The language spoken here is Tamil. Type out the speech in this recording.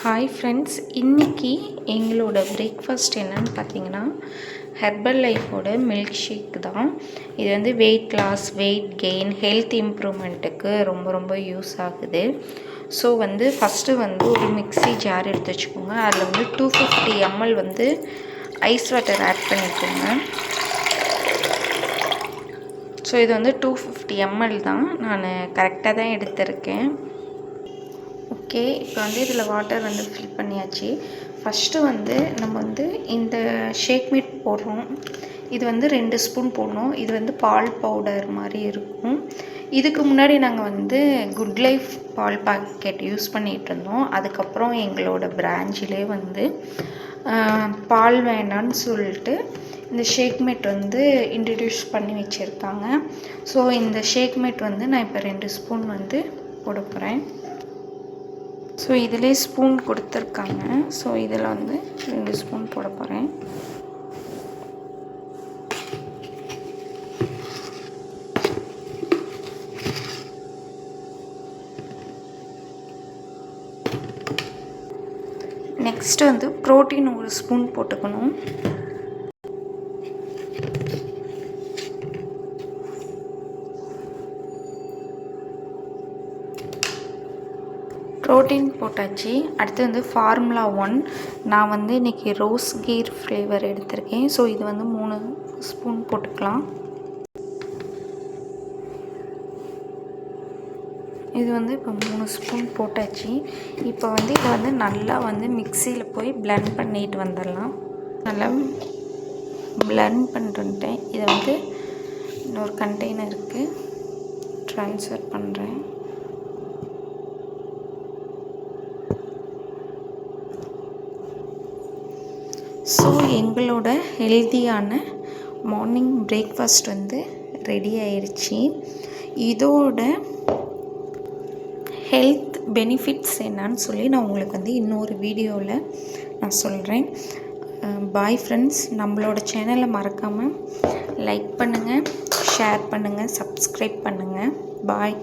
ஹாய் ஃப்ரெண்ட்ஸ், இன்றைக்கி எங்களோட பிரேக்ஃபாஸ்ட் என்னன்னு பார்த்தீங்கன்னா ஹெர்பல் லைஃபோட மில்க் ஷேக் தான். இது வந்து weight loss, weight gain, health இம்ப்ரூவ்மெண்ட்டுக்கு ரொம்ப யூஸ் ஆகுது. ஸோ ஃபஸ்ட்டு ஒரு மிக்ஸி ஜார் எடுத்து வச்சுக்கோங்க. அதில் 250 ml ஐஸ் வாட்டர் ஆட் பண்ணிக்கோங்க. ஸோ இது 250 ml தான், நான் கரெக்டாக தான் எடுத்திருக்கேன். ஓகே, இப்போ இதில் வாட்டர் ஃபில் பண்ணியாச்சு. ஃபஸ்ட்டு நம்ம இந்த ஷேக் மேட் போடுறோம். இது 2 ஸ்பூன் போடணும். இது பால் பவுடர் மாதிரி இருக்கும். இதுக்கு முன்னாடி நாங்கள் குட் லைஃப் பால் பாக்கெட் யூஸ் பண்ணிகிட்டு இருந்தோம். அதுக்கப்புறம் எங்களோட பிரான்ச்சிலே பால் வேண்டான்னு சொல்லிட்டு இந்த ஷேக் மேட் இன்ட்ரடியூஸ் பண்ணி வச்சுருக்காங்க. ஸோ இந்த ஷேக் மேட் நான் இப்போ 2 ஸ்பூன் போட போகிறேன். ஸோ இதிலே ஸ்பூன் கொடுத்துருக்காங்க. ஸோ இதில் 2 ஸ்பூன் போட போகிறேன். நெக்ஸ்ட்டு ப்ரோட்டீன் 1 ஸ்பூன் போட்டுக்கணும். ப்ரோட்டீன் போட்டாச்சு. அடுத்து ஃபார்முலா 1. நான் இன்றைக்கி ரோஸ் கீர் ஃப்ளேவர் எடுத்திருக்கேன். ஸோ இது 3 ஸ்பூன் போட்டுக்கலாம். இது இப்போ 3 ஸ்பூன் போட்டாச்சு. இப்போ இதை நல்லா மிக்சியில் போய் பிளெண்ட் பண்ணிட்டு வந்துடலாம். நல்லா பிளெண்ட் பண்ணிட்டு வந்துட்டேன். இதை இன்னொரு கண்டெய்னருக்கு ட்ரான்ஸ்ஃபர் பண்ணுறேன். ஸோ எங்களோட ஹெல்த்தியான மார்னிங் பிரேக்ஃபாஸ்ட் ரெடி ஆயிடுச்சு. இதோட ஹெல்த் பெனிஃபிட்ஸ் என்னன்னு சொல்லி நான் உங்களுக்கு இன்னொரு வீடியோவில் நான் சொல்கிறேன். பாய் ஃப்ரெண்ட்ஸ், நம்மளோட சேனலை மறக்காமல் லைக் பண்ணுங்கள், ஷேர் பண்ணுங்கள், சப்ஸ்கிரைப் பண்ணுங்கள். பாய்.